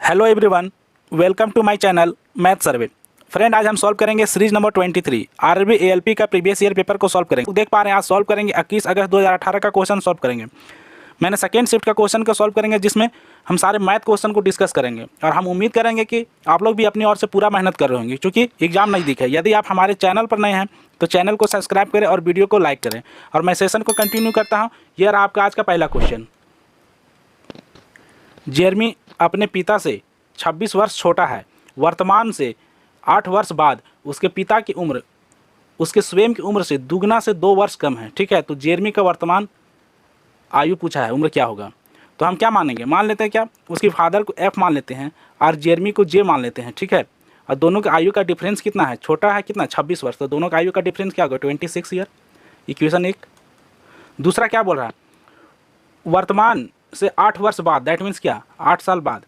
Hello everyone, welcome to my channel math survey. Friend, आज हम solve करेंगे series number 23 RRB ALP का previous year paper को solve करेंगे। देख पा रहे हैं आज सॉल्व करेंगे 21 अगस्त 2018 का क्वेश्चन सॉल्व करेंगे। मैंने सेकेंड शिफ्ट का क्वेश्चन को सॉल्व करेंगे जिसमें हम सारे मैथ क्वेश्चन को डिस्कस करेंगे और हम उम्मीद करेंगे कि आप लोग भी अपनी ओर से पूरा मेहनत कर रहे होंगे क्योंकि एग्जाम नज़दीक है। यदि आप हमारे चैनल पर नए हैं तो चैनल को सब्सक्राइब करें और वीडियो को लाइक करें। और मैं सेशन को कंटिन्यू करता हूँ। यह रहा आपका आज का पहला क्वेश्चन। जेरमी अपने पिता से 26 वर्ष छोटा है। वर्तमान से 8 वर्ष बाद उसके पिता की उम्र उसके स्वयं की उम्र से दुगना से 2 वर्ष कम है। ठीक है, तो जेरमी का वर्तमान आयु पूछा है, उम्र क्या होगा। तो हम क्या मानेंगे, मान लेते हैं क्या, उसके फादर को एफ मान लेते हैं और जेरमी को जे मान लेते हैं। ठीक है, और दोनों के आयु का डिफरेंस कितना है, छोटा है कितना, 26 वर्ष। तो दोनों का आयु का डिफरेंस क्या होगा, 26 ईयर। इक्वेशन 1। दूसरा क्या बोल रहा है, वर्तमान से 8 वर्ष बाद, दैट मीन्स क्या, 8 साल बाद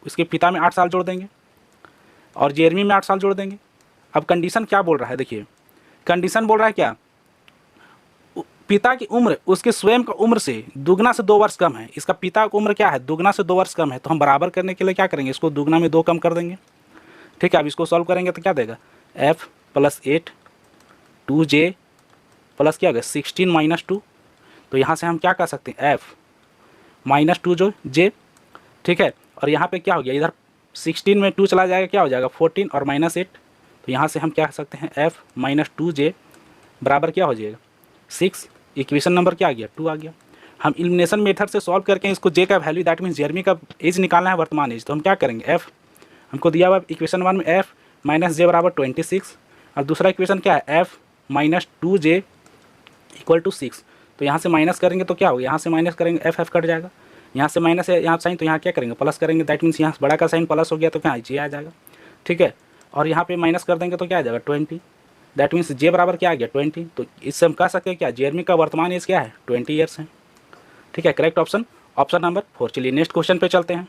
उसके पिता में 8 साल जोड़ देंगे और जेरमी में 8 साल जोड़ देंगे। अब कंडीशन क्या बोल रहा है, देखिए कंडीशन बोल रहा है क्या, पिता की उम्र उसके स्वयं का उम्र से दुगना से 2 वर्ष कम है। इसका पिता की उम्र क्या है, दुगना से 2 वर्ष कम है। तो हम बराबर करने के लिए क्या करेंगे, इसको दुगना में 2 कम कर देंगे। ठीक है, अब इसको सॉल्व करेंगे तो क्या देगा, f + 8 2j प्लस क्या होगा 16 - 2। तो यहाँ से हम क्या कर सकते हैं, f - 2 जो j। ठीक है, और यहाँ पे क्या हो गया, इधर 16 में 2 चला जाएगा, क्या हो जाएगा 14 और -8। तो यहाँ से हम क्या कर सकते हैं, f - 2j बराबर क्या हो जाएगा 6। इक्वेशन नंबर क्या आ गया, 2 आ गया। हम एलिमिनेशन मेथड से सॉल्व करके इसको j का वैल्यू, दैट मीन्स जेरमी का एज निकालना है, वर्तमान एज। तो हम क्या करेंगे, f हमको दिया हुआ इक्वेशन 1 में f - j बराबर 26 और दूसरा इक्वेशन क्या है, f - 2j = 6। तो यहाँ से माइनस करेंगे तो क्या होगा, यहाँ से माइनस करेंगे f कट जाएगा, यहाँ से माइनस है यहाँ साइन, तो यहाँ क्या करेंगे प्लस करेंगे, दैट मीन्स यहाँ बड़ा का साइन प्लस हो गया तो क्या जे आ जाएगा। ठीक है, और यहाँ पे माइनस कर देंगे तो क्या आ जाएगा 20, दैट मीन्स जे बराबर क्या आ गया 20। तो इससे हम कह सकते हैं क्या, जेरमी का वर्तमान एज क्या है 20 ईयर्स है। ठीक है, करेक्ट ऑप्शन ऑप्शन नंबर 4। चलिए नेक्स्ट क्वेश्चन पे चलते हैं।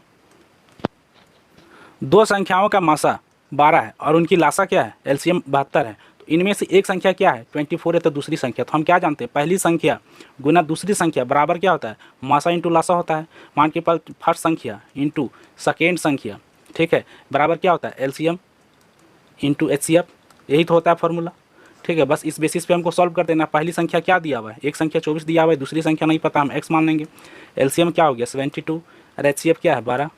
दो संख्याओं का मासा 12 है और उनकी लासा क्या है, एलसीएम 72 है। तो इनमें से एक संख्या क्या है 24 है, तो दूसरी संख्या, तो हम क्या जानते हैं, पहली संख्या गुना दूसरी संख्या बराबर क्या होता है, मासा इंटू लासा होता है। मान के फर्स्ट संख्या इंटू सेकेंड संख्या, ठीक है, बराबर क्या होता है, एलसीएम इंटू एचसीएफ। यही तो होता है फॉर्मूला। ठीक है, बस इस बेसिस पे हमको सॉल्व कर देना। पहली संख्या क्या दिया हुआ है, एक संख्या 24 दिया हुआ है, दूसरी संख्या नहीं पता, हम x मान लेंगे। एलसीएम क्या हो गया 72 और एचसीएफ क्या है 12।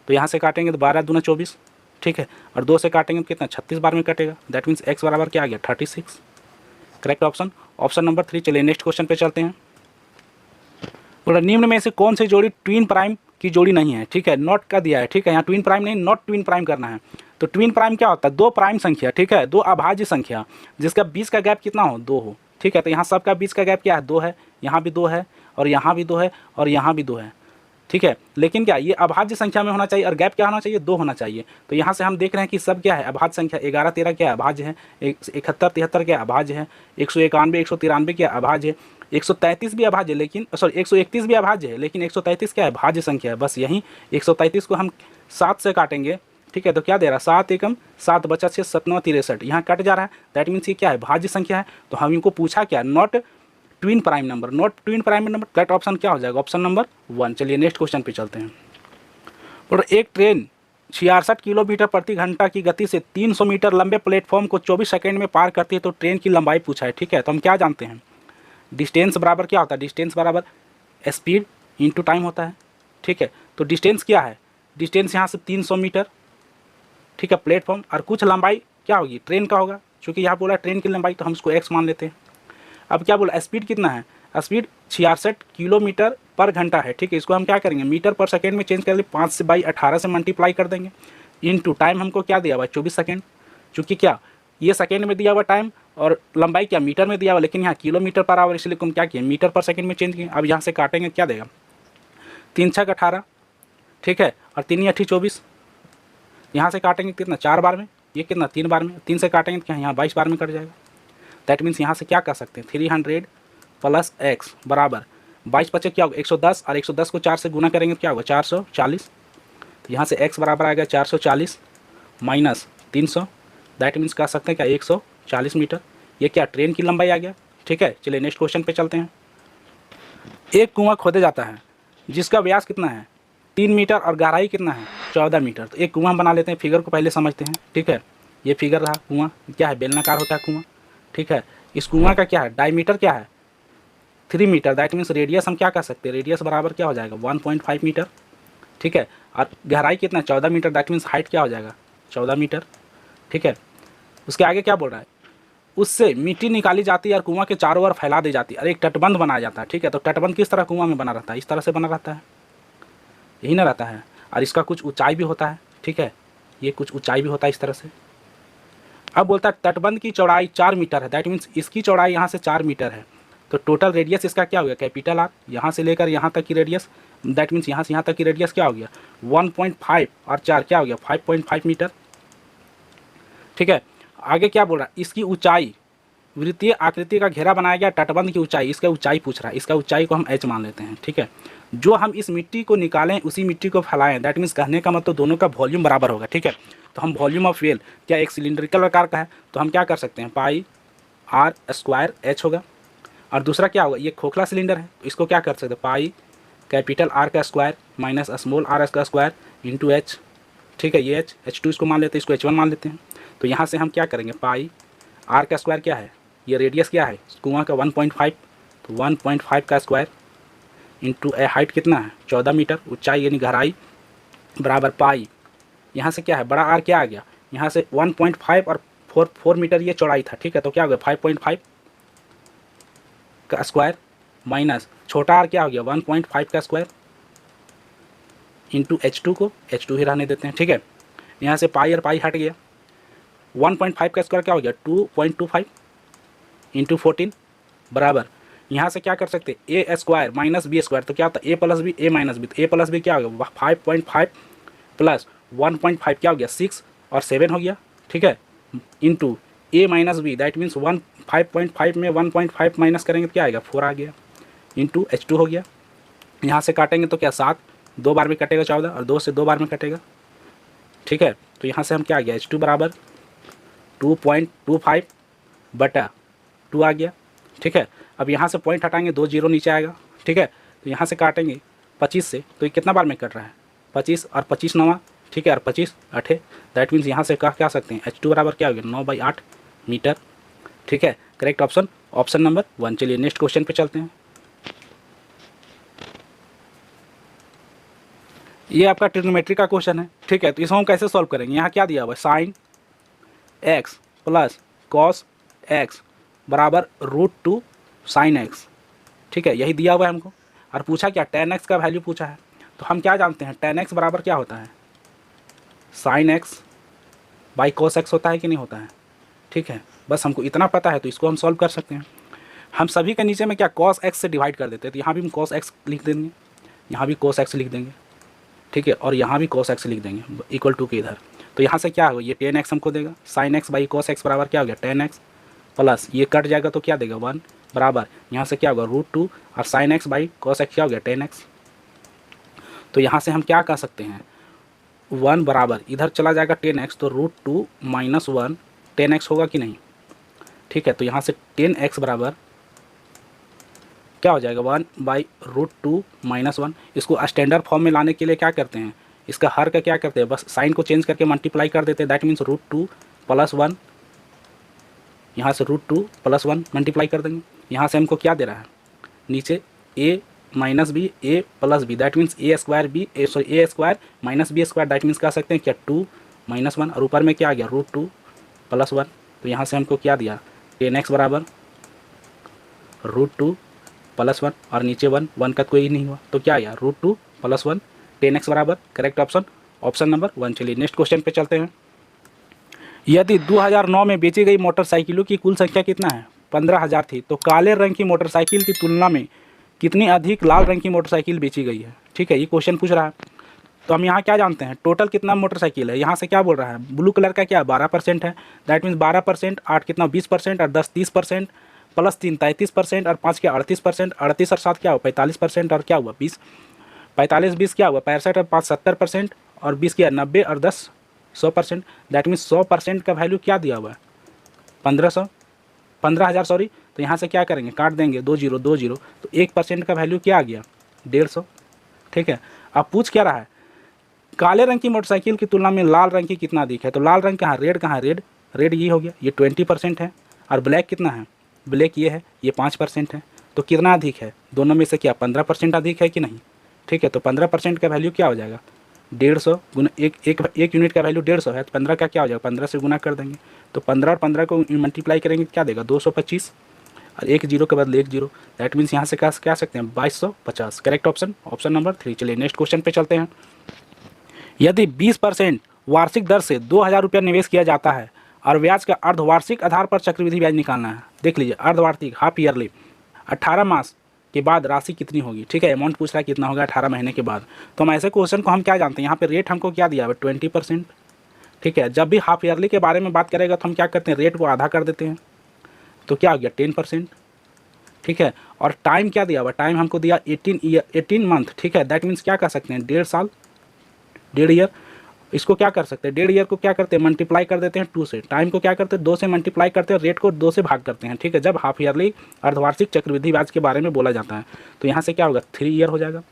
तो यहाँ से काटेंगे तो 12 दूना 24। ठीक है, और 2 से काटेंगे तो कितना 36 बार में कटेगा, दैट मीन्स x बराबर क्या आ गया 36। Correct option option number 3। चलिए नेक्स्ट क्वेश्चन पे चलते हैं। बोला निम्न में से कौन सी जोड़ी ट्विन प्राइम की जोड़ी नहीं है। ठीक है, नॉट का दिया है। ठीक है, यहाँ ट्विन प्राइम नहीं, नॉट ट्विन प्राइम करना है। तो ट्विन प्राइम क्या होता है, 2 प्राइम संख्या, ठीक है, 2 अभाज्य संख्या जिसका बीच का गैप कितना हो, 2 हो। ठीक है, तो यहाँ सबका बीच का गैप क्या है, 2 है, यहाँ भी 2 है और यहाँ भी 2 है और यहाँ भी 2 है। ठीक है, लेकिन क्या ये अभाज्य संख्या में होना चाहिए और गैप क्या होना चाहिए, 2 होना चाहिए। तो यहाँ से हम देख रहे हैं कि सब क्या है, अभाज्य संख्या। 11 13 क्या अभाज्य है, 71 73 क्या अभाज्य है, 191 193 क्या अभाज्य है, 133 भी अभाज्य, लेकिन सॉरी 131 भी अभाज्य है, लेकिन 133 क्या है, भाज्य संख्या है। बस यही 133 को हम 7 से काटेंगे। ठीक है, तो क्या दे रहा है, 7 एकम 7 बचा 6 7 9 63, यहाँ कट जा रहा है, दैट मीन्स ये क्या है, भाज्य संख्या है। तो हम इनको पूछा क्या, not twin prime number, not twin prime number. Correct option क्या हो जाएगा, ऑप्शन नंबर 1। चलिए नेक्स्ट क्वेश्चन पे चलते हैं। और एक ट्रेन 66 किलोमीटर प्रति घंटा की गति से 300 मीटर लंबे प्लेटफॉर्म को 24 सेकंड में पार करती है। तो ट्रेन की लंबाई पूछा है। ठीक है, तो हम क्या जानते हैं, डिस्टेंस बराबर क्या होता है, डिस्टेंस बराबर स्पीड इंटू टाइम होता है। ठीक है, तो डिस्टेंस क्या है, डिस्टेंस यहाँ से 300 मीटर, ठीक है, प्लेटफॉर्म, और कुछ लंबाई क्या होगी, ट्रेन का होगा। चूँकि यहाँ बोला ट्रेन की लंबाई, तो हम इसको x मान लेते हैं। अब क्या बोला, स्पीड कितना है, स्पीड 66 किलोमीटर पर घंटा है। ठीक है, इसको हम क्या करेंगे, मीटर पर सेकेंड में चेंज कर ले, 5 से बाई 18 से मल्टीप्लाई कर देंगे, इनटू टाइम हमको क्या दिया हुआ है 24 सेकेंड। चूँकि क्या ये सेकेंड में दिया हुआ टाइम और लंबाई क्या मीटर में दिया हुआ, लेकिन यहाँ किलोमीटर पर आवर, इसलिए हम क्या किए, मीटर पर सेकेंड में चेंज किए। अब यहाँ से काटेंगे क्या देगा, 3 6 18, ठीक है, और 3 8 24। यहाँ से काटेंगे कितना, 4 बार में, ये कितना 3 बार में, 3 से काटेंगे तो यहाँ 22 बार में कट जाएगा। दैट मीन्स यहाँ से क्या कर सकते हैं, 300 + x बराबर 22 बचे क्या होगा 110, और 110 को 4 से गुना करेंगे तो क्या होगा 440। तो यहाँ से x बराबर आएगा 440 माइनस 300, दैट मीन्स कह सकते हैं क्या 140 मीटर। ये क्या ट्रेन की लंबाई आ गया। ठीक है, चलिए नेक्स्ट क्वेश्चन पे चलते हैं। एक कुआं खोदा जाता है जिसका व्यास कितना है 3 मीटर और गहराई कितना है 14 मीटर। तो एक कुआं हम बना लेते हैं, फिगर को पहले समझते हैं, ठीक है। ये फिगर रहा कुआं, क्या है, बेलनाकार होता है कुआं, ठीक है। इस कुआं का क्या है, डायमीटर क्या है 3 मीटर, दैट मीन्स रेडियस हम क्या कर सकते हैं, रेडियस बराबर क्या हो जाएगा 1.5 मीटर, ठीक है। और गहराई कितना 14 मीटर, दैट मीन्स हाइट क्या हो जाएगा 14 मीटर, ठीक है। उसके आगे क्या बोल रहा है, उससे मिट्टी निकाली जाती है और कुआं के चारों ओर फैला दी जाती है और एक तटबंध बनाया जाता है, ठीक है। तो तटबंध किस तरह कुआं में बना रहता है, इस तरह से बना रहता है, यही ना रहता है। और इसका कुछ ऊंचाई भी होता है, ठीक है, ये कुछ ऊंचाई भी होता है इस तरह से। अब बोलता है तटबंध की चौड़ाई 4 मीटर है, दैट मीन्स इसकी चौड़ाई यहाँ से 4 मीटर है। तो टोटल रेडियस इसका क्या हो गया, कैपिटल आर, यहाँ से लेकर यहाँ तक की रेडियस, दैट मीन्स यहाँ से यहाँ तक की रेडियस क्या हो गया 1.5 और 4 क्या हो गया 5.5 मीटर, ठीक है। आगे क्या बोल रहा है, इसकी ऊंचाई, वृत्तीय आकृति का घेरा बनाया गया तटबंध की ऊंचाई, इसका ऊंचाई पूछ रहा है, इसका ऊंचाई को हम h मान लेते हैं, ठीक है। जो हम इस मिट्टी को निकालें उसी मिट्टी को फैलाएं, दैट मीन्स कहने का मतलब दोनों का वॉल्यूम बराबर होगा, ठीक है। तो हम वॉल्यूम ऑफ वेल क्या एक सिलिंड्रिकल आकार का है, तो हम क्या कर सकते हैं पाई आर स्क्वायर एच होगा। और दूसरा क्या होगा, ये खोखला सिलेंडर है, तो इसको क्या कर सकते हैं पाई कैपिटल आर का स्क्वायर माइनस स्मॉल आर का स्क्वायर इंटू एच, ठीक है। ये H2 इसको मान लेते हैं, इसको H1 मान लेते हैं। तो यहाँ से हम क्या करेंगे पाई आर का स्क्वायर क्या है, ये रेडियस क्या है कुआं का 1.5, तो 1.5 का स्क्वायर इंटू हाइट कितना है 14 मीटर, ऊंचाई यानी गहराई बराबर पाई, यहाँ से क्या है बड़ा आर क्या आ गया, यहाँ से 1.5 और 4 मीटर ये चौड़ाई था, ठीक है। तो क्या हो गया 5.5 का स्क्वायर माइनस छोटा आर क्या हो गया 1.5 का स्क्वायर इंटू H2 को H2 ही रहने देते हैं, ठीक है। यहाँ से पाई और पाई हट गया, 1.5 का स्क्वायर क्या हो गया 2.25 इंटू 14 बराबर, यहाँ से क्या कर सकते हैं ए स्क्वायर माइनस बी स्क्वायर, तो क्या होता है ए प्लस बी ए माइनस बी, तो ए प्लस बी क्या हो गया 5.5 प्लस 1.5 क्या हो गया 6 और 7 हो गया, ठीक है, into a minus b, that means 5.5 में 1.5 माइनस करेंगे तो क्या आएगा 4 आ गया, इंटू H2 हो गया। यहाँ से काटेंगे तो क्या 7 2 बार में कटेगा 14 और 2 से 2 बार में कटेगा, ठीक है। तो यहाँ से हम क्या आ गया H2 बराबर 2.25 बटा 2 आ गया, ठीक है। अब यहाँ से पॉइंट हटाएंगे 2 जीरो नीचे आएगा, ठीक है। तो यहाँ से काटेंगे 25 से, तो ये कितना बार में कट रहा है 25 और 25 9, ठीक है, और 25 8, दैट मीन्स यहाँ से कह क्या सकते हैं H2 बराबर क्या हो गया 9/8 मीटर, ठीक है। Correct option option number 1। चलिए नेक्स्ट क्वेश्चन पे चलते हैं। ये आपका ट्रिग्नोमेट्री का क्वेश्चन है, ठीक है। तो इसको हम कैसे सॉल्व करेंगे, यहाँ क्या दिया हुआ है sine x plus cos x बराबर √2 साइन x, ठीक है, यही दिया हुआ है हमको। और पूछा क्या tan x का वैल्यू पूछा है, तो हम क्या जानते हैं tan x बराबर क्या होता है sine x by cos x होता है कि नहीं होता है, ठीक है। बस हमको इतना पता है तो इसको हम सॉल्व कर सकते हैं। हम सभी के नीचे में क्या cos x से डिवाइड कर देते हैं, तो यहाँ भी हम cos x लिख देंगे, यहाँ भी cos x लिख देंगे, ठीक है, और यहाँ भी cos x लिख देंगे इक्वल टू के इधर। तो यहाँ से क्या होगा ये tan x हमको देगा, sine x by cos x बराबर क्या हो गया tan x प्लस ये कट जाएगा तो क्या देगा 1 बराबर, यहाँ से क्या होगा √2 और sine x by cos x क्या हो गया tan x। तो यहाँ से हम क्या कह सकते हैं 1 बराबर इधर चला जाएगा tan x, तो √2 माइनस 1 tan x होगा कि नहीं, ठीक है। तो यहाँ से tan x बराबर क्या हो जाएगा 1/√2 माइनस 1। इसको स्टैंडर्ड फॉर्म में लाने के लिए क्या करते हैं, इसका हर का क्या करते हैं बस साइन को चेंज करके मल्टीप्लाई कर देते हैं, दैट मीन्स √2 प्लस 1, यहाँ से √2 प्लस 1 मल्टीप्लाई कर देंगे। यहाँ से हमको क्या दे रहा है नीचे a minus b a plus b, that means a square b a square minus b square, that means कह सकते हैं क्या 2 माइनस 1, और ऊपर में क्या आ गया √2 प्लस 1। तो यहाँ से हमको क्या दिया tan x बराबर √2 प्लस 1 और नीचे 1 का कोई नहीं हुआ, तो क्या आया √2 प्लस 1 tan x बराबर करेक्ट ऑप्शन ऑप्शन नंबर 1। चलिए नेक्स्ट क्वेश्चन पे चलते हैं। यदि 2009 में बेची गई मोटरसाइकिलों की कुल संख्या कितना है 15,000 थी, तो काले रंग की मोटरसाइकिल की तुलना में कितनी अधिक लाल रंग की मोटरसाइकिल बेची गई है, ठीक है, ये क्वेश्चन पूछ रहा है। तो हम यहाँ क्या जानते हैं टोटल कितना मोटरसाइकिल है, यहाँ से क्या बोल रहा है ब्लू कलर का क्या 12% है, दैट मीन्स 12%, 8 कितना 20% और 10 30% प्लस 3 33% और 5 क्या 38%, 38 और 7 क्या हुआ 45% और क्या हुआ 20, 45 20 क्या हुआ 65 और 5 70% और 20 क्या 90 और 10 100%, दैट मीन्स 100% का वैल्यू क्या दिया हुआ है 15,000 सॉरी। तो यहाँ से क्या करेंगे काट देंगे 2 जीरो 2 जीरो, तो 1% का वैल्यू क्या आ गया 150, ठीक है। अब पूछ क्या रहा है काले रंग की मोटरसाइकिल की तुलना में लाल रंग की कितना अधिक है? तो लाल रंग कहाँ, रेड कहाँ, रेड रेड ये हो गया, ये 20% है। और ब्लैक कितना है, ब्लैक ये है, ये 5% है। तो कितना अधिक है दोनों में से, क्या 15% अधिक है कि नहीं? ठीक है, तो 15% का वैल्यू क्या हो जाएगा, 150 गुना एक यूनिट का वैल्यू 150 है, तो 15 का क्या हो जाएगा, 15 से गुना कर देंगे। तो 15 और 15 को मल्टीप्लाई करेंगे क्या देगा, 225, और एक जीरो के बदले एक जीरो, दैट मीन्स यहाँ से क्या सकते हैं 2250। Correct option, option number 3। चलिए नेक्स्ट क्वेश्चन पे चलते हैं। यदि 20% वार्षिक दर से 2000 रुपया निवेश किया जाता है और ब्याज का अर्धवार्षिक आधार पर चक्रवृद्धि ब्याज निकालना है। देख लीजिए, अर्धवार्षिक हाफ ईयरली, 18 मास के बाद राशि कितनी होगी। ठीक है, अमाउंट पूछ रहा है कितना होगा 18 महीने के बाद। तो हम ऐसे क्वेश्चन को हम क्या जानते हैं, यहाँ पे रेट हमको क्या दिया है 20%। ठीक है, जब भी हाफ ईयरली के बारे में बात करेगा तो हम क्या करते हैं, रेट को आधा कर देते हैं, तो क्या हो गया 10%। ठीक है, और टाइम क्या दिया हुआ, टाइम हमको दिया 18 मंथ। ठीक है, दैट मीन्स क्या कर सकते हैं 1.5 साल, 1.5 ईयर। इसको क्या कर सकते हैं, 1.5 ईयर को क्या करते हैं मल्टीप्लाई कर देते हैं 2 से, टाइम को क्या करते हैं 2 से मल्टीप्लाई करते हैं, रेट को 2 से भाग करते हैं। ठीक है, जब हाफ ईयरली अर्धवार्षिक चक्रवृद्धि ब्याज के बारे में बोला जाता है तो यहाँ से क्या होगा 3 ईयर हो जाएगा।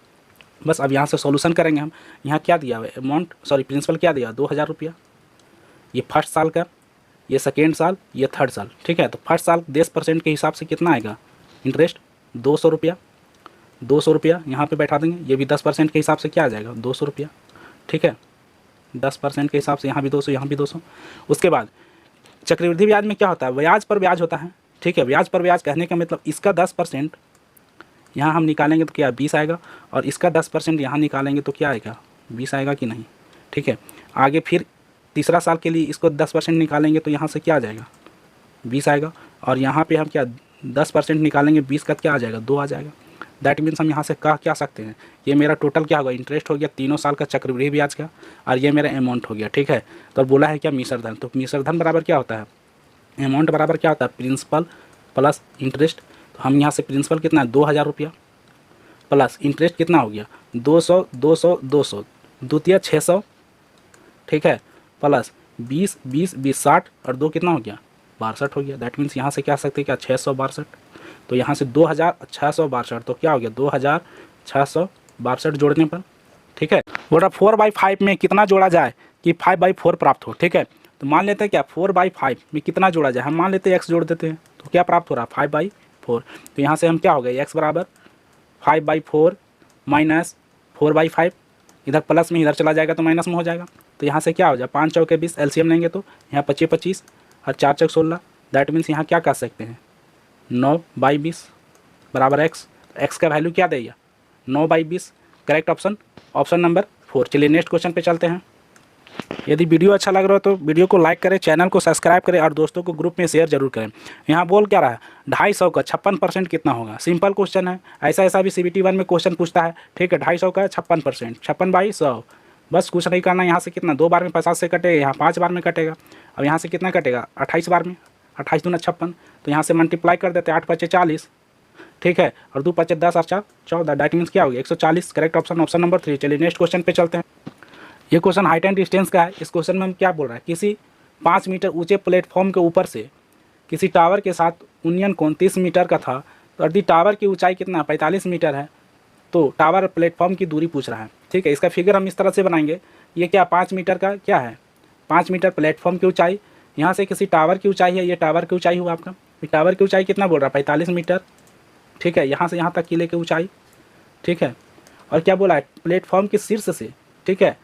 बस अब यहाँ से सॉल्यूशन करेंगे हम। यहाँ क्या दिया हुआ है अमाउंट, सॉरी प्रिंसिपल क्या दिया 2000 रुपया, ये फर्स्ट साल का, ये सेकेंड साल, ये थर्ड साल। ठीक है, तो फर्स्ट साल 10% के हिसाब से कितना आएगा इंटरेस्ट 200 रुपया, 200 रुपया यहाँ पे बैठा देंगे। ये भी 10% के हिसाब से क्या आ जाएगा 200 रुपया। ठीक है, 10% के हिसाब से यहाँ भी 200, यहाँ भी 200। उसके बाद चक्रवृद्धि ब्याज में क्या होता है, ब्याज पर ब्याज होता है। ठीक है, ब्याज पर ब्याज कहने का मतलब इसका 10% यहाँ हम निकालेंगे तो क्या 20 आएगा, और इसका 10% यहाँ निकालेंगे तो क्या आएगा 20 आएगा कि नहीं। ठीक है, आगे फिर तीसरा साल के लिए इसको 10% निकालेंगे तो यहाँ से क्या आ जाएगा 20 आएगा, और यहाँ पे हम क्या 10% निकालेंगे 20 का क्या आ जाएगा 2 आ जाएगा। दैट मीन्स हम यहाँ से क्या सकते हैं, ये मेरा टोटल क्या होगा इंटरेस्ट हो गया तीनों साल का चक्रवृद्धि ब्याज का, और ये मेरा अमाउंट हो गया। ठीक है, तो बोला है क्या मिश्र धन, तो मिश्र धन बराबर क्या होता है, अमाउंट बराबर क्या होता है प्रिंसिपल प्लस इंटरेस्ट। तो हम यहाँ से प्रिंसिपल कितना है 2000 रुपया, प्लस इंटरेस्ट कितना हो गया 200 200 200, द्वितीय 600। ठीक है, प्लस 20 20 20 60, और 2 कितना हो गया 62 हो गया। दैट मीन्स यहाँ से क्या सकते हैं क्या 662। तो यहाँ से 2662, तो क्या हो गया 2662 जोड़ने पर। ठीक है, बोला 4/5 में कितना जोड़ा जाए कि 5/4 प्राप्त हो। ठीक है, तो मान लेते हैं क्या 4/5 में कितना जोड़ा जाए, हम मान लेते हैं x जोड़ देते हैं, तो क्या प्राप्त हो रहा है 5/4। तो यहाँ से हम क्या हो गया x बराबर 5/4 माइनस 4/5, इधर प्लस में इधर चला जाएगा तो माइनस में हो जाएगा। तो यहाँ से क्या हो जाए 5 चौके 20, एलसीएम लेंगे तो यहाँ 25 25 और 4 चौक 16। दैट मीन्स यहाँ क्या कर सकते हैं 9/20 बराबर x। x का वैल्यू क्या देगा 9/20। Correct option, option number 4। चलिए नेक्स्ट क्वेश्चन पे चलते हैं। यदि वीडियो अच्छा लग रहा हो तो वीडियो को लाइक करें, चैनल को सब्सक्राइब करें और दोस्तों को ग्रुप में शेयर जरूर करें। यहाँ बोल क्या रहा है 250 का 56% कितना होगा। सिंपल क्वेश्चन है, ऐसा भी CBT 1 में क्वेश्चन पूछता है। ठीक है, 250 का 56%, 56/100। बस कुछ नहीं करना, यहाँ से कितना 2 बार में 50 से कटेगा, यहाँ 5 बार में कटेगा। अब यहाँ से कितना कटेगा 28 बार में, 28 दूना 56। तो यहाँ से मल्टीप्लाई कर देते हैं 8 5 40। ठीक है, और 2 5 10 और 4 14। दैट मीन्स क्या हो गया 140। Correct option, option number 3। चलिए नेक्स्ट क्वेश्चन पे चलते हैं। ये क्वेश्चन हाइट एंड डिस्टेंस का है। इस क्वेश्चन में हम क्या बोल रहा है, किसी 5 मीटर ऊंचे प्लेटफॉर्म के ऊपर से किसी टावर के साथ उन्नयन कोण 30 मीटर का था, तो यदि टावर की ऊंचाई कितना 45 मीटर है, तो टावर प्लेटफॉर्म की दूरी पूछ रहा है। ठीक है, इसका फिगर हम इस तरह से बनाएंगे, ये क्या 5 मीटर का क्या है 5 मीटर प्लेटफॉर्म की ऊंचाई, यहाँ से किसी टावर की ऊंचाई है, ये टावर की ऊंचाई हुआ आपका। टावर की ऊंचाई कितना बोल रहा है 45 मीटर। ठीक है, यहाँ से यहाँ तक किले की ऊंचाई। ठीक है, और क्या बोला है प्लेटफॉर्म के शीर्ष से, ठीक है,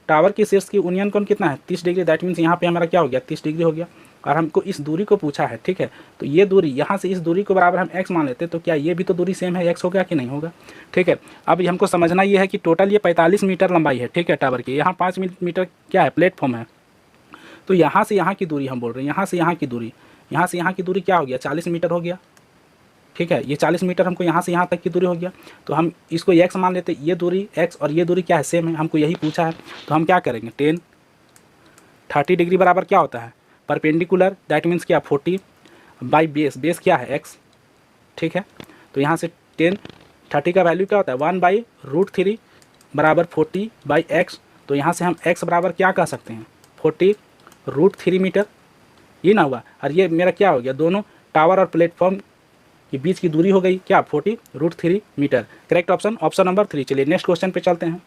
टावर की शीर्ष की उन्नयन कोण कितना है 30 डिग्री। दैट मीन्स यहाँ पे हमारा क्या हो गया 30 डिग्री हो गया, और हमको इस दूरी को पूछा है। ठीक है, तो ये दूरी यहाँ से इस दूरी को बराबर हम x मान लेते, तो क्या ये भी तो दूरी सेम है x हो गया कि नहीं होगा। ठीक है, अब हमको समझना ये है कि टोटल ये 45 मीटर लंबाई है। ठीक है, टावर की यहाँ 5 मीटर क्या है प्लेटफॉर्म है, तो यहाँ से यहाँ की दूरी हम बोल रहे हैं, यहाँ से यहाँ की दूरी, यहाँ से यहाँ की दूरी क्या हो गया 40 मीटर हो गया। ठीक है, ये 40 मीटर हमको यहाँ से यहाँ तक की दूरी हो गया, तो हम इसको x मान लेते, ये दूरी x और ये दूरी क्या है सेम है, हमको यही पूछा है। तो हम क्या करेंगे 30 डिग्री बराबर क्या होता है परपेंडिकुलर। दैट मीन्स क्या 40/बेस, बेस क्या है x। ठीक है, तो यहाँ से 30 का वैल्यू क्या होता है 1/√3 बराबर 40/x। तो यहाँ से हम x बराबर क्या कह सकते हैं 40√3 मीटर, ये ना हुआ। और ये मेरा क्या हो गया दोनों टावर और प्लेटफॉर्म के बीच की दूरी हो गई क्या 40√3 metre. Correct option, option number 3। चलिए नेक्स्ट क्वेश्चन पे चलते हैं।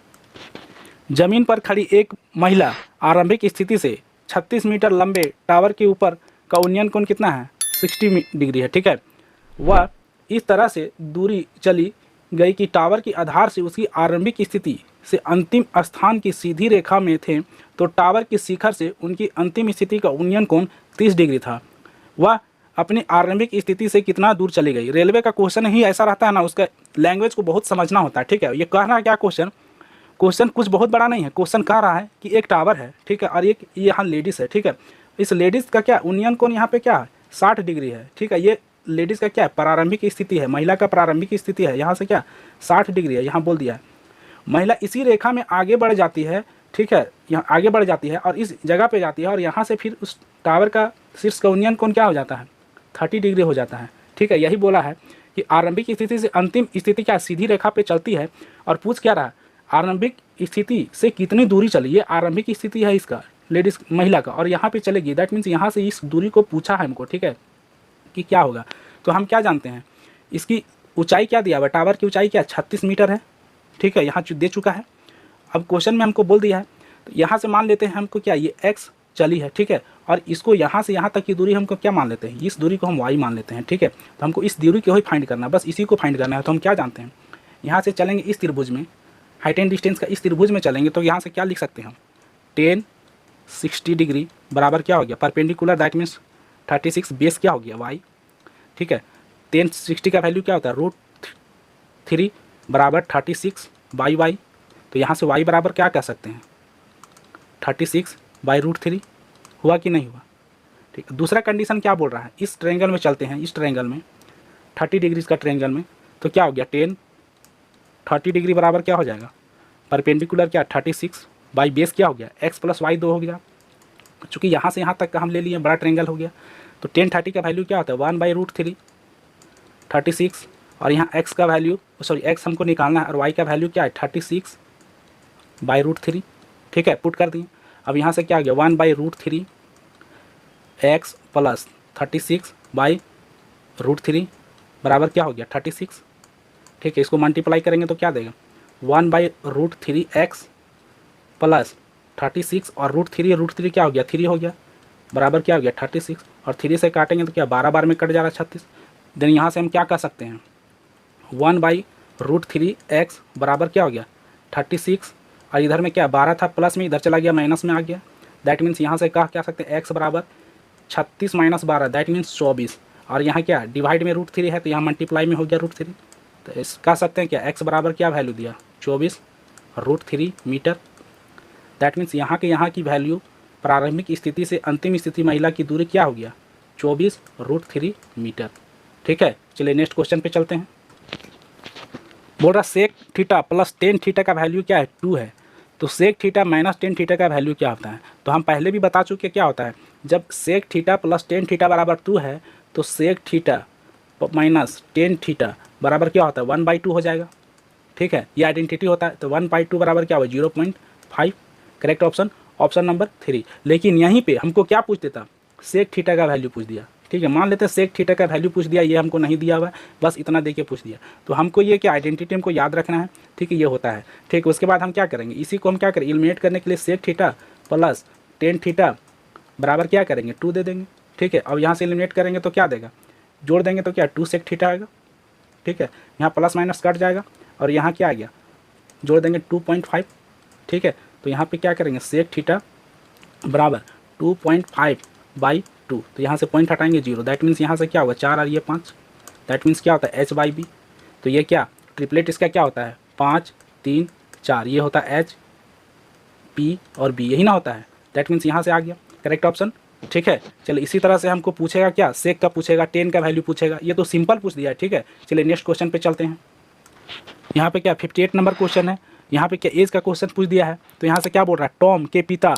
जमीन पर खड़ी एक महिला आरंभिक स्थिति से 36 मीटर लंबे टावर के ऊपर का उन्नयन कोण कितना है, 60 डिग्री है। ठीक है, वह इस तरह से दूरी चली गई कि टावर की आधार से उसकी आरंभिक स्थिति से अंतिम स्थान की सीधी रेखा में थे, तो टावर की शिखर से उनकी अंतिम स्थिति का उन्नयन कोण 30 डिग्री था। वह अपनी आरंभिक स्थिति से कितना दूर चली गई। रेलवे का क्वेश्चन ही ऐसा रहता है ना, उसका लैंग्वेज को बहुत समझना होता है। ठीक है, ये कह रहा है क्या क्वेश्चन कुछ बहुत बड़ा नहीं है। क्वेश्चन कह रहा है कि एक टावर है, ठीक है, और एक यहाँ लेडीज़ है। ठीक है, इस लेडीज़ का क्या उन्नयन कोण यहाँ पे क्या है, 60 डिग्री है। ठीक है, ये लेडीज़ का क्या है, प्रारंभिक स्थिति है, महिला का प्रारंभिक स्थिति है, यहाँ से क्या 60 डिग्री है, यहाँ बोल दिया है। महिला इसी रेखा में आगे बढ़ जाती है। ठीक है, यहाँ आगे बढ़ जाती है और इस जगह पे जाती है, और यहाँ से फिर उस टावर का शीर्ष का उन्नयन कोण क्या हो जाता है, 30 डिग्री हो जाता है। ठीक है, यही बोला है कि आरंभिक स्थिति से अंतिम स्थिति क्या सीधी रेखा पे चलती है। और पूछ क्या रहा है, आरंभिक स्थिति से कितनी दूरी चली। ये आरंभिक स्थिति है इसका, लेडीज महिला का, और यहाँ पे चलेगी। दैट मीन्स यहाँ से इस दूरी को पूछा है हमको। ठीक है, कि क्या होगा, तो हम क्या जानते हैं, इसकी ऊंचाई क्या दिया हुआ, टावर की ऊंचाई क्या 36 मीटर है। ठीक है, यहाँ दे चुका है। अब क्वेश्चन में हमको बोल दिया है, तो यहाँ से मान लेते हैं हमको क्या, ये x चली है। ठीक है, और इसको यहाँ से यहाँ तक की दूरी हमको क्या मान लेते हैं, इस दूरी को हम y मान लेते हैं। ठीक है, तो हमको इस दूरी को ही फाइंड करना है, बस इसी को फाइंड करना है। तो हम क्या जानते हैं, यहाँ से चलेंगे इस त्रिभुज में, हाइट एंड डिस्टेंस का इस त्रिभुज में चलेंगे, तो यहाँ से क्या लिख सकते हैं हम, tan 60 डिग्री बराबर क्या हो गया, परपेंडिकुलर, दैट मीन्स 36, बेस क्या हो गया y। ठीक है, tan 60 का वैल्यू क्या होता है, √3 बराबर 36 बाई y। तो यहाँ से y बराबर क्या कह सकते हैं, 36 बाई √3। हुआ कि नहीं हुआ। ठीक, दूसरा कंडीशन क्या बोल रहा है, इस ट्रायंगल में चलते हैं, इस ट्रायंगल में 30 डिग्री का ट्रायंगल में, तो क्या हो गया, tan 30 डिग्री बराबर क्या हो जाएगा, परपेंडिकुलर क्या 36 बाई बेस क्या हो गया, x प्लस वाई 2 हो गया। चूँकि यहाँ से यहाँ तक का हम ले लिए, बड़ा ट्रायंगल हो गया, तो tan 30 का वैल्यू क्या होता है, 1 बाई √3 36, और यहाँ x का वैल्यू, सॉरी x हमको निकालना है, और y का वैल्यू क्या है 36 बाई √3। ठीक है, पुट कर दिए। अब यहाँ से क्या आ गया, 1 बाई √3 x प्लस 36 बाई √3 बराबर क्या हो गया 36। ठीक है, इसको मल्टीप्लाई करेंगे तो क्या देगा, 1 बाई √3 x प्लस 36, और √3 क्या हो गया, 3 हो गया, बराबर क्या हो गया 36, और 3 से काटेंगे तो क्या 12 बार में कट जा रहा है 36। देन यहाँ से हम क्या कर सकते हैं, 1 बाई √3 x बराबर क्या हो गया 36, और इधर में क्या 12 था प्लस में, इधर चला गया माइनस में आ गया। दैट मीन्स यहाँ से कह क्या सकते हैं, x बराबर 36 माइनस 12, दैट मीन्स 24, और यहाँ क्या डिवाइड में √3 है, तो यहाँ मल्टीप्लाई में हो गया √3। तो इस कह सकते हैं क्या, x बराबर क्या वैल्यू दिया 24 √3 मीटर। दैट मीन्स यहाँ की वैल्यू प्रारंभिक स्थिति से अंतिम स्थिति महिला की दूरी क्या हो गया 24 √3 मीटर। ठीक है, चलिए नेक्स्ट क्वेश्चन पे चलते हैं। बोल रहा sec theta plus tan theta का वैल्यू क्या है 2 है, तो sec theta minus tan theta का वैल्यू क्या होता है। तो हम पहले भी बता चुके क्या होता है, जब sec theta plus tan theta बराबर 2 है, तो sec theta minus tan theta बराबर क्या होता है 1/2 हो जाएगा। ठीक है, ये आइडेंटिटी होता है, तो 1/2 बराबर क्या हुआ 0.5। Correct option, option number 3। लेकिन यहीं पे हमको क्या पूछ देता, सेक थीटा का वैल्यू पूछ दिया। ठीक है, मान लेते हैं सेक थीटा का वैल्यू पूछ दिया, ये हमको नहीं दिया हुआ है, बस इतना दे के पूछ दिया। तो हमको ये क्या आइडेंटिटी हमको याद रखना है। ठीक है, ये होता है। ठीक, उसके बाद हम क्या करेंगे, इसी को हम क्या करेंगे, एलिमिनेट करने के लिए sec theta plus tan theta बराबर क्या करेंगे 2 दे देंगे। ठीक है, अब यहाँ से एलिमिनेट करेंगे तो क्या देगा, जोड़ देंगे तो क्या 2 सेक थीटा आएगा। ठीक है, यहाँ प्लस माइनस कट जाएगा, और यहाँ क्या आ गया, जोड़ देंगे 2.5। ठीक है, तो यहाँ पे क्या करेंगे, सेक थीटा बराबर 2.5/2, तो यहाँ से पॉइंट हटाएंगे 0, दैट मीन्स यहाँ से क्या होगा 4 और ये 5, दैट मीन्स क्या होता है h/b। तो ये क्या ट्रिपलेट इसका क्या होता है 5 3 4, ये होता है h p और b, यही ना होता है। दैट मीन्स यहाँ से आ गया करेक्ट ऑप्शन। ठीक है, चलिए इसी तरह से हमको पूछेगा क्या, सेक का पूछेगा, टेन का वैल्यू पूछेगा, ये तो सिंपल पूछ दिया है। ठीक है, चलिए नेक्स्ट क्वेश्चन पे चलते हैं। यहाँ पे क्या 58 नंबर क्वेश्चन है, यहाँ पे क्या एज का क्वेश्चन पूछ दिया है। तो यहाँ से क्या बोल रहा है, टॉम के पिता,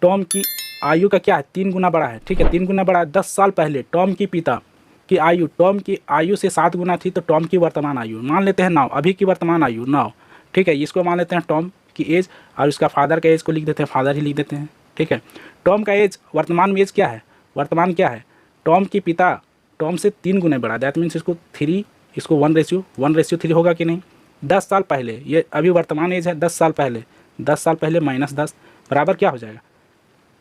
टॉम की आयु का क्या है 3 गुना बड़ा है। ठीक है, 3 गुना बड़ा है। 10 साल पहले टॉम की पिता की आयु टॉम की आयु से 7 गुना थी, तो टॉम की वर्तमान आयु मान लेते हैं 9, अभी की वर्तमान आयु 9। ठीक है, इसको मान लेते हैं टॉम की एज, और उसका फादर का एज को लिख देते हैं, फादर ही लिख देते हैं। ठीक है, टॉम का एज वर्तमान में एज क्या है, वर्तमान क्या है, टॉम की पिता टॉम से 3 गुना बड़ा, दैट मीन्स इसको 3, इसको 1:3 होगा कि नहीं। 10 साल पहले, ये अभी वर्तमान एज है 10 साल पहले, 10 साल पहले माइनस 10 बराबर क्या हो जाएगा,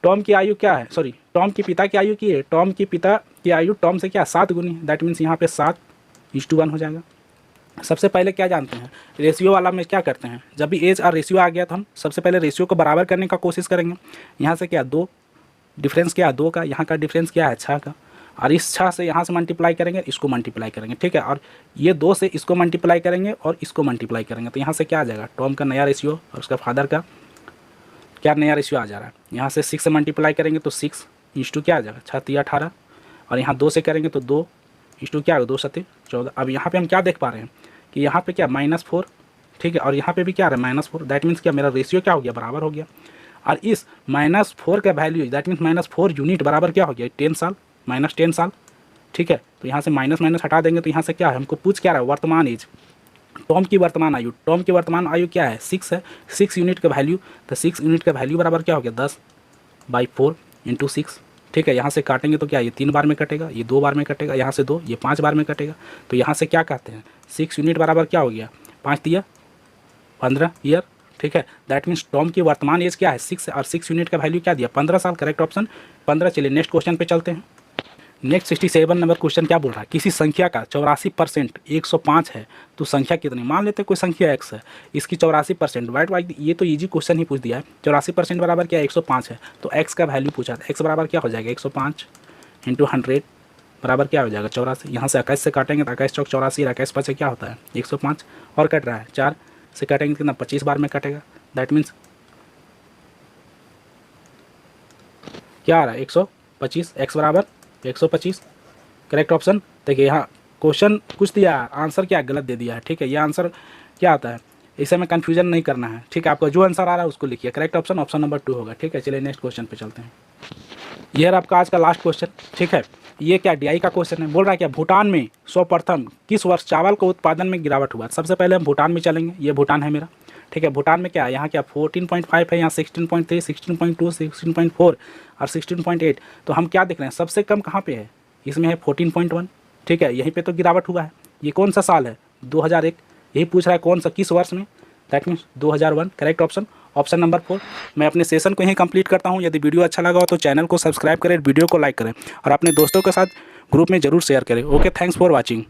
टॉम की आयु क्या है, सॉरी टॉम की पिता की आयु की है, टॉम की पिता की आयु टॉम से क्या 7 गुनी है, दैट मीन्स यहाँ पे 7:1 हो जाएगा। सबसे पहले क्या जानते हैं, रेशियो वाला में क्या करते हैं, जब भी एज और रेशियो आ गया तो हम सबसे पहले रेशियो को बराबर करने का कोशिश करेंगे। यहाँ से क्या 2 डिफरेंस क्या है 2 का, यहाँ का डिफरेंस क्या है 6 का, और इस 6 से यहाँ से मल्टीप्लाई करेंगे, इसको मल्टीप्लाई करेंगे, ठीक है, और ये 2 से इसको मल्टीप्लाई करेंगे और इसको मल्टीप्लाई करेंगे, तो यहाँ से क्या आ जाएगा, टॉम का नया रेशियो और उसका फादर का क्या नया रेशियो आ जा रहा है। यहाँ से 6 से मल्टीप्लाई करेंगे तो 6:2 क्या आ जाएगा, 6×3 = 18, और यहाँ 2 से करेंगे तो 2:2 क्या होगा, 2×7=14। अब यहाँ पे हम क्या देख पा रहे हैं कि यहाँ पे क्या -4, ठीक है, और यहाँ पे भी क्या आ रहा है -4, दैट मीन्स क्या मेरा रेशियो क्या हो गया, बराबर हो गया। और इस -4 का वैल्यू दैट मीन्स -4 यूनिट बराबर क्या हो गया, 10 साल, -10 साल, ठीक है। तो यहाँ से माइनस माइनस हटा देंगे तो यहाँ से क्या है, हमको पूछ क्या रहा है, वर्तमान एज, टॉम की वर्तमान आयु, टॉम की वर्तमान आयु क्या है 6 है, 6 यूनिट का वैल्यू, तो 6 यूनिट का वैल्यू बराबर क्या हो गया 10/4 × 6, ठीक है। यहाँ से काटेंगे तो क्या ये 3 बार में कटेगा, ये 2 बार में कटेगा, यहाँ से 2 ये 5 बार में कटेगा, तो यहाँ से क्या कहते हैं 6 यूनिट बराबर क्या हो गया 5×3 = 15 ईयर, ठीक है। दैट मीन्स टॉम की वर्तमान एज क्या है 6 और 6 यूनिट का वैल्यू क्या दिया 15 साल, करेक्ट ऑप्शन 15। चलिए नेक्स्ट क्वेश्चन पे चलते हैं। नेक्स्ट 67 नंबर क्वेश्चन क्या बोल रहा है, किसी संख्या का 84% 105 है तो संख्या कितनी, मान लेते हैं कोई संख्या x है, इसकी 84% वाइट वाइट, ये तो इजी क्वेश्चन ही पूछ दिया है। 84% बराबर क्या 105 है, तो x का वैल्यू पूछा था, x बराबर क्या हो जाएगा 105 × 100 बराबर क्या हो जाएगा 84। यहाँ से 21 से काटेंगे तो 21 × 84 और 21 5 से क्या होता है 105, और कट रहा है 4 से काटेंगे कितना 25 बार में कटेगा, दैट मीन्स क्या आ रहा है 125, x बराबर 125, करेक्ट ऑप्शन। देखिए यहाँ क्वेश्चन कुछ दिया है, आंसर क्या गलत दे दिया है, ठीक है। ये आंसर क्या आता है, इसे में कन्फ्यूजन नहीं करना है, ठीक है। आपका जो आंसर आ रहा है उसको लिखिए, करेक्ट ऑप्शन ऑप्शन नंबर 2 होगा, ठीक है। चलिए नेक्स्ट क्वेश्चन पे चलते हैं। ये है आपका आज का लास्ट क्वेश्चन, ठीक है। ये क्या DI का क्वेश्चन है, बोल रहा है क्या भूटान में सर्वप्रथम किस वर्ष चावल के उत्पादन में गिरावट हुआ। सबसे पहले हम भूटान में चलेंगे, ये भूटान है मेरा, ठीक है। भूटान में क्या है, यहाँ क्या 14.5 है, यहाँ 16.3, 16.2, 16.4 और 16.8, तो हम क्या देख रहे हैं सबसे कम कहाँ पे है, इसमें है 14.1, ठीक है। यहीं पे तो गिरावट हुआ है। ये कौन सा साल है 2001, यही पूछ रहा है कौन सा किस वर्ष में, that means 2001, correct option option number 4। मैं अपने सेशन को यहीं कंप्लीट करता हूँ। यदि वीडियो अच्छा लगा हो तो चैनल को सब्सक्राइब करें, वीडियो को लाइक करें और अपने दोस्तों के साथ ग्रुप में ज़रूर शेयर करें। Okay, thanks for watching.